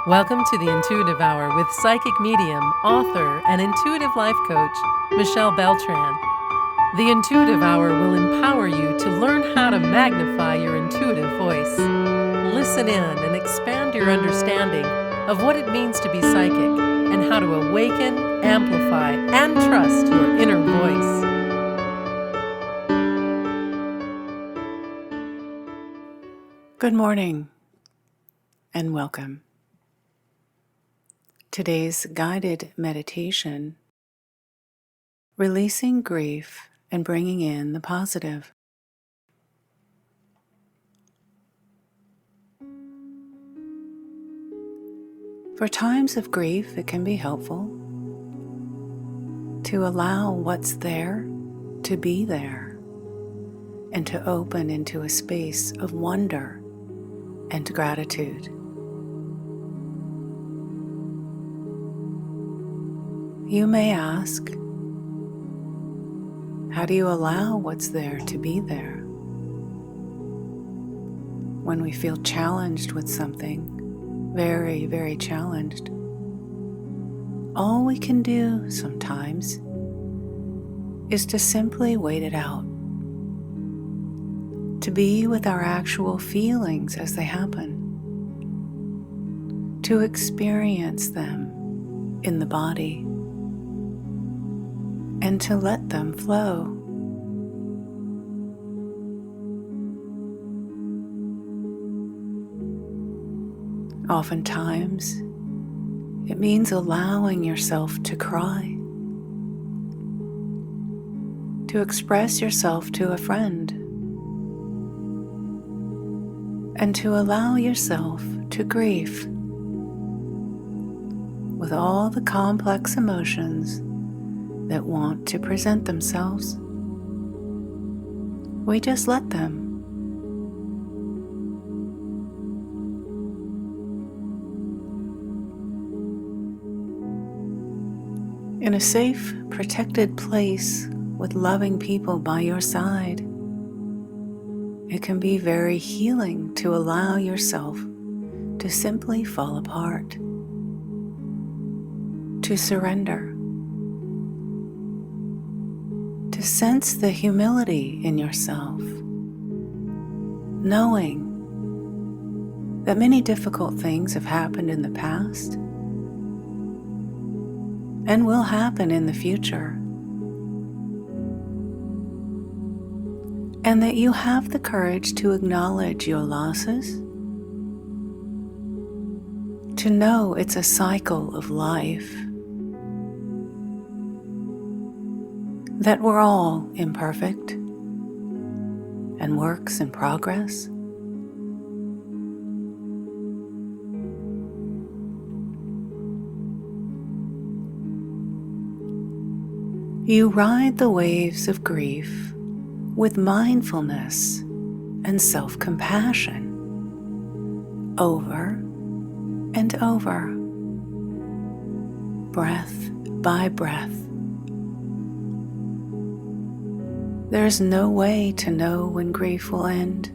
Welcome to the Intuitive Hour with psychic medium, author, and intuitive life coach, Michelle Beltran. The Intuitive Hour will empower you to learn how to magnify your intuitive voice. Listen in and expand your understanding of what it means to be psychic and how to awaken, amplify, and trust your inner voice. Good morning and welcome. Today's guided meditation, releasing grief and bringing in the positive. For times of grief, it can be helpful to allow what's there to be there and to open into a space of wonder and gratitude. You may ask, how do you allow what's there to be there? When we feel challenged with something, very, very challenged, all we can do sometimes is to simply wait it out, to be with our actual feelings as they happen, to experience them in the body, and to let them flow. Oftentimes, it means allowing yourself to cry, to express yourself to a friend, and to allow yourself to grieve with all the complex emotions that want to present themselves. We just let them. In a safe, protected place with loving people by your side, it can be very healing to allow yourself to simply fall apart, to surrender, to sense the humility in yourself, knowing that many difficult things have happened in the past and will happen in the future, and that you have the courage to acknowledge your losses, to know it's a cycle of life, that we're all imperfect and works in progress. You ride the waves of grief with mindfulness and self-compassion over and over, breath by breath. There's no way to know when grief will end,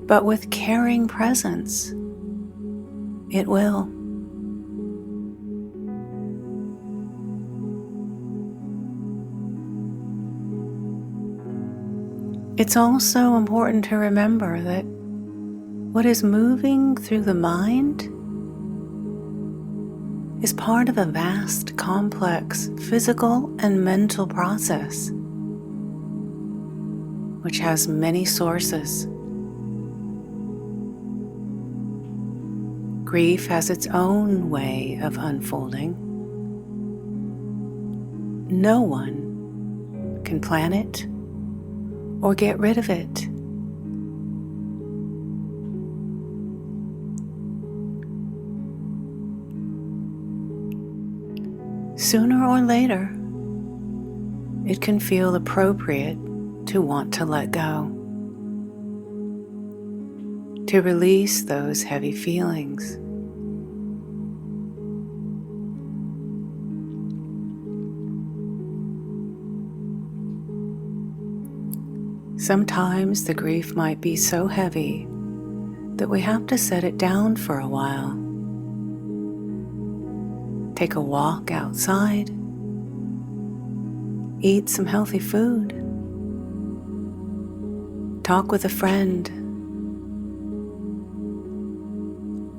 but with caring presence, it will. It's also important to remember that what is moving through the mind is part of a vast, complex physical and mental process, which has many sources. Grief has its own way of unfolding. No one can plan it or get rid of it. Sooner or later, it can feel appropriate to want to let go, to release those heavy feelings. Sometimes the grief might be so heavy that we have to set it down for a while. Take a walk outside. Eat some healthy food. Talk with a friend.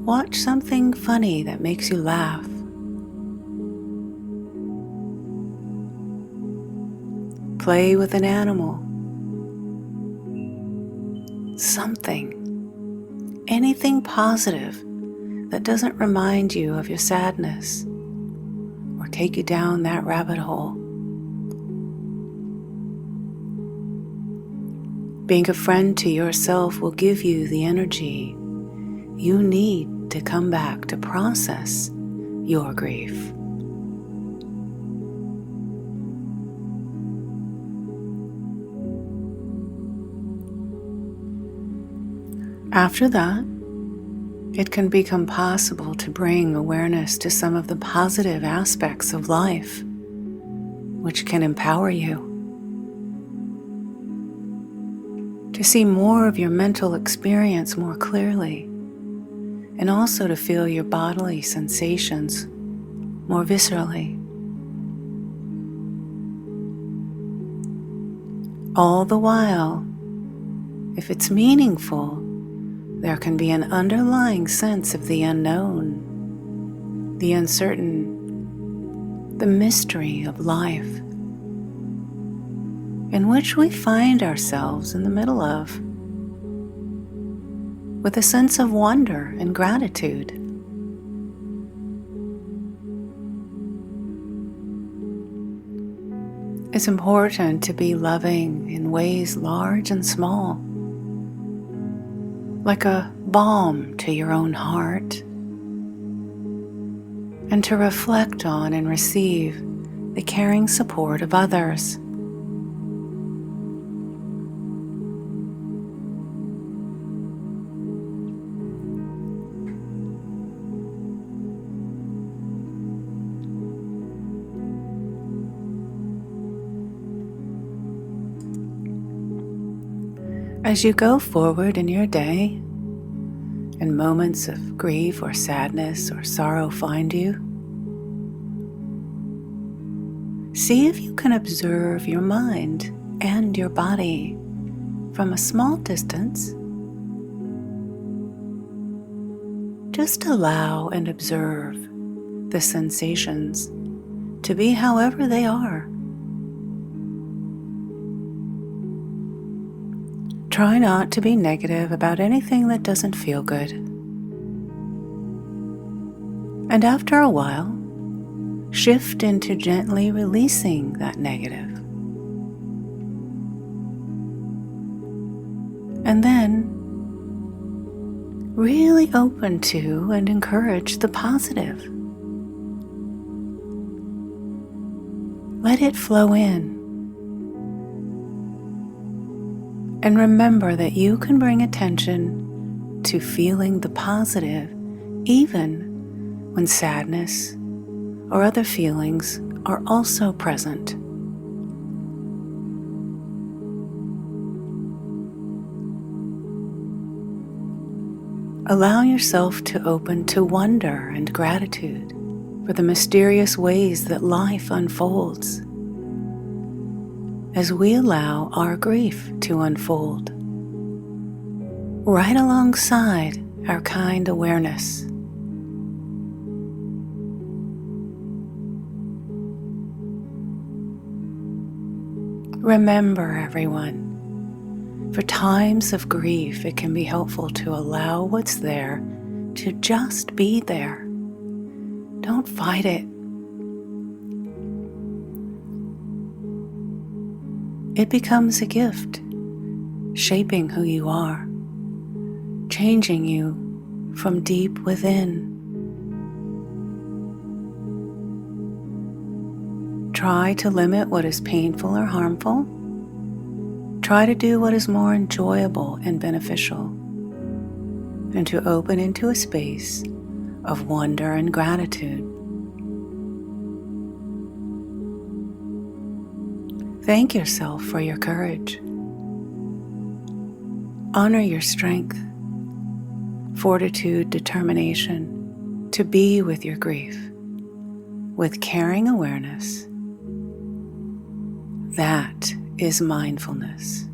Watch something funny that makes you laugh. Play with an animal. Something. Anything positive that doesn't remind you of your sadness or take you down that rabbit hole. Being a friend to yourself will give you the energy you need to come back to process your grief. After that, it can become possible to bring awareness to some of the positive aspects of life, which can empower you. To see more of your mental experience more clearly, and also to feel your bodily sensations more viscerally. All the while, if it's meaningful, there can be an underlying sense of the unknown, the uncertain, the mystery of life, in which we find ourselves in the middle of, with a sense of wonder and gratitude. It's important to be loving in ways large and small, like a balm to your own heart, and to reflect on and receive the caring support of others. As you go forward in your day, and moments of grief or sadness or sorrow find you, see if you can observe your mind and your body from a small distance. Just allow and observe the sensations to be however they are. Try not to be negative about anything that doesn't feel good. And after a while, shift into gently releasing that negative. And then really open to and encourage the positive. Let it flow in. And remember that you can bring attention to feeling the positive even when sadness or other feelings are also present. Allow yourself to open to wonder and gratitude for the mysterious ways that life unfolds as we allow our grief to unfold, right alongside our kind awareness. Remember, everyone, for times of grief, it can be helpful to allow what's there to just be there. Don't fight it. It becomes a gift, shaping who you are, changing you from deep within. Try to limit what is painful or harmful. Try to do what is more enjoyable and beneficial, and to open into a space of wonder and gratitude. Thank yourself for your courage. Honor your strength fortitude, determination to be with your grief with caring awareness. That is mindfulness.